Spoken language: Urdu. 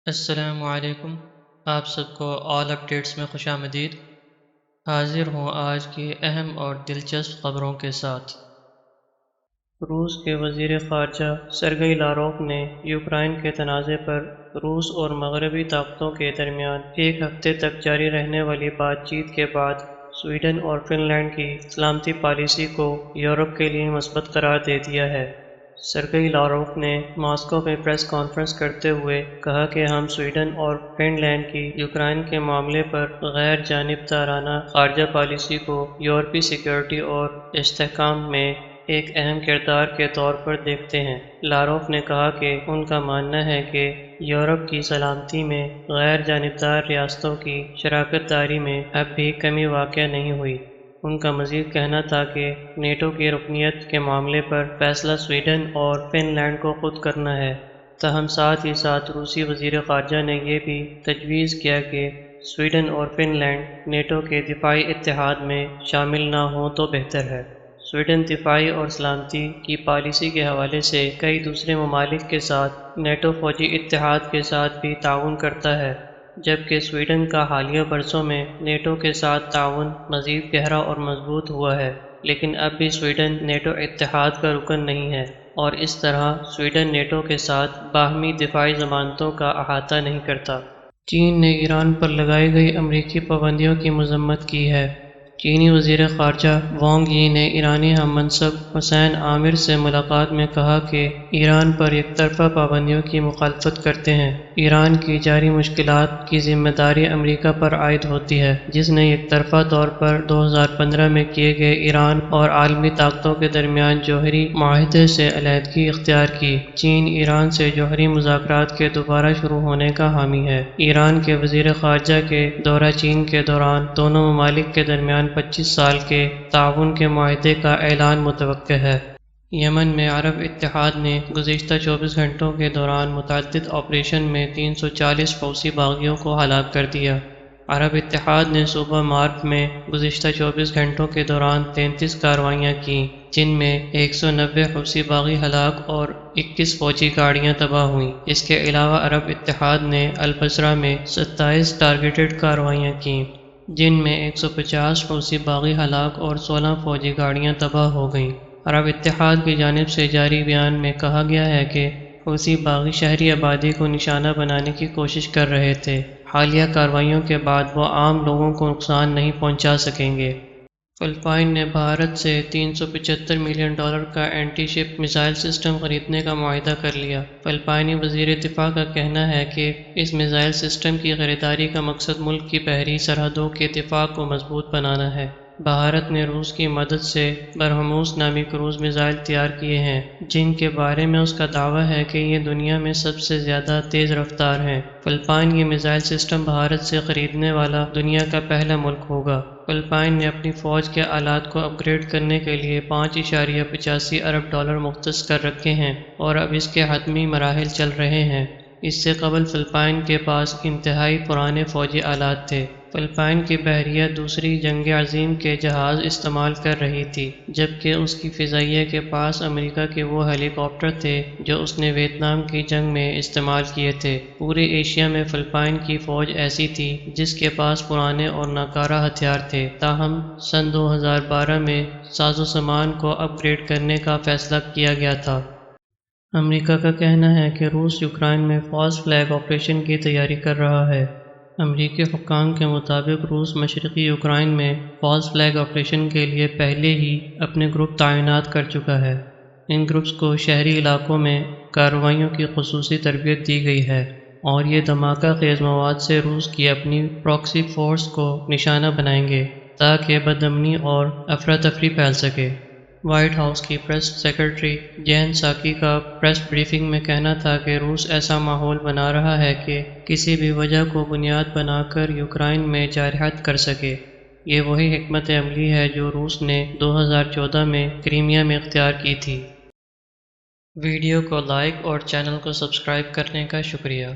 السلام علیکم۔ آپ سب کو آل اپڈیٹس میں خوش آمدید۔ حاضر ہوں آج کی اہم اور دلچسپ خبروں کے ساتھ۔ روس کے وزیر خارجہ سرگئی لاروف نے یوکرائن کے تنازع پر روس اور مغربی طاقتوں کے درمیان ایک ہفتے تک جاری رہنے والی بات چیت کے بعد سویڈن اور فن لینڈ کی سلامتی پالیسی کو یورپ کے لیے مثبت قرار دے دیا ہے۔ سرگئی لاروف نے ماسکو میں پریس کانفرنس کرتے ہوئے کہا کہ ہم سویڈن اور فن لینڈ کی یوکرائن کے معاملے پر غیر جانبدارانہ خارجہ پالیسی کو یورپی سیکیورٹی اور استحکام میں ایک اہم کردار کے طور پر دیکھتے ہیں۔ لاروف نے کہا کہ ان کا ماننا ہے کہ یورپ کی سلامتی میں غیر جانبدار ریاستوں کی شراکت داری میں اب بھی کمی واقع نہیں ہوئی۔ ان کا مزید کہنا تھا کہ نیٹو کی رکنیت کے معاملے پر فیصلہ سویڈن اور فن لینڈ کو خود کرنا ہے۔ تاہم ساتھ ہی ساتھ روسی وزیر خارجہ نے یہ بھی تجویز کیا کہ سویڈن اور فن لینڈ نیٹو کے دفاعی اتحاد میں شامل نہ ہوں تو بہتر ہے۔ سویڈن دفاعی اور سلامتی کی پالیسی کے حوالے سے کئی دوسرے ممالک کے ساتھ نیٹو فوجی اتحاد کے ساتھ بھی تعاون کرتا ہے، جبکہ سویڈن کا حالیہ برسوں میں نیٹو کے ساتھ تعاون مزید گہرا اور مضبوط ہوا ہے، لیکن اب بھی سویڈن نیٹو اتحاد کا رکن نہیں ہے اور اس طرح سویڈن نیٹو کے ساتھ باہمی دفاعی ضمانتوں کا احاطہ نہیں کرتا۔ چین نے ایران پر لگائی گئی امریکی پابندیوں کی مذمت کی ہے۔ چینی وزیر خارجہ وانگ یی نے ایرانی ہم منصب حسین عامر سے ملاقات میں کہا کہ ایران پر یک طرفہ پابندیوں کی مخالفت کرتے ہیں۔ ایران کی جاری مشکلات کی ذمہ داری امریکہ پر عائد ہوتی ہے، جس نے یک طرفہ طور پر 2015 میں کیے گئے ایران اور عالمی طاقتوں کے درمیان جوہری معاہدے سے علیحدگی اختیار کی۔ چین ایران سے جوہری مذاکرات کے دوبارہ شروع ہونے کا حامی ہے۔ ایران کے وزیر خارجہ کے دورہ چین کے دوران دونوں ممالک کے درمیان 25 سال کے تعاون کے معاہدے کا اعلان متوقع ہے۔ یمن میں عرب اتحاد نے گزشتہ 24 گھنٹوں کے دوران متعدد آپریشن میں 340 حوثی باغیوں کو ہلاک کر دیا۔ عرب اتحاد نے صوبہ مارب میں گزشتہ 24 گھنٹوں کے دوران 33 کارروائیاں کیں، جن میں 190 حوثی باغی ہلاک اور 21 فوجی گاڑیاں تباہ ہوئیں۔ اس کے علاوہ عرب اتحاد نے البصرہ میں 27 ٹارگیٹڈ کارروائیاں کیں، جن میں 150 حوثی باغی ہلاک اور 16 فوجی گاڑیاں تباہ ہو گئیں۔ عرب اتحاد کی جانب سے جاری بیان میں کہا گیا ہے کہ حوثی باغی شہری آبادی کو نشانہ بنانے کی کوشش کر رہے تھے۔ حالیہ کارروائیوں کے بعد وہ عام لوگوں کو نقصان نہیں پہنچا سکیں گے۔ فلپائن نے بھارت سے $375 ملین کا اینٹی شپ میزائل سسٹم خریدنے کا معاہدہ کر لیا۔ فلپائنی وزیر دفاع کا کہنا ہے کہ اس میزائل سسٹم کی خریداری کا مقصد ملک کی بحری سرحدوں کے دفاع کو مضبوط بنانا ہے۔ بھارت نے روس کی مدد سے برہموس نامی کروز میزائل تیار کیے ہیں، جن کے بارے میں اس کا دعویٰ ہے کہ یہ دنیا میں سب سے زیادہ تیز رفتار ہیں۔ فلپائن یہ میزائل سسٹم بھارت سے خریدنے والا دنیا کا پہلا ملک ہوگا۔ فلپائن نے اپنی فوج کے آلات کو اپ گریڈ کرنے کے لیے $5.85 ارب مختص کر رکھے ہیں اور اب اس کے حتمی مراحل چل رہے ہیں۔ اس سے قبل فلپائن کے پاس انتہائی پرانے فوجی آلات تھے۔ فلپائن کی بحریہ دوسری جنگ عظیم کے جہاز استعمال کر رہی تھی، جبکہ اس کی فضائیہ کے پاس امریکہ کے وہ ہیلی کاپٹر تھے جو اس نے ویتنام کی جنگ میں استعمال کیے تھے۔ پورے ایشیا میں فلپائن کی فوج ایسی تھی جس کے پاس پرانے اور ناکارہ ہتھیار تھے، تاہم سن 2012 میں ساز و سامان کو اپ گریڈ کرنے کا فیصلہ کیا گیا تھا۔ امریکہ کا کہنا ہے کہ روس یوکرائن میں فالس فلیگ آپریشن کی تیاری کر رہا ہے۔ امریکی حکام کے مطابق روس مشرقی یوکرائن میں فالس فلیگ آپریشن کے لیے پہلے ہی اپنے گروپ تعینات کر چکا ہے۔ ان گروپس کو شہری علاقوں میں کارروائیوں کی خصوصی تربیت دی گئی ہے اور یہ دھماکہ خیز مواد سے روس کی اپنی پراکسی فورس کو نشانہ بنائیں گے تاکہ بدامنی اور افراتفری پھیل سکے۔ وائٹ ہاؤس کی پریس سیکرٹری جین ساکی کا پریس بریفنگ میں کہنا تھا کہ روس ایسا ماحول بنا رہا ہے کہ کسی بھی وجہ کو بنیاد بنا کر یوکرائن میں جارحیت کر سکے۔ یہ وہی حکمت عملی ہے جو روس نے 2014 میں کرائمیا میں اختیار کی تھی۔ ویڈیو کو لائک اور چینل کو سبسکرائب کرنے کا شکریہ۔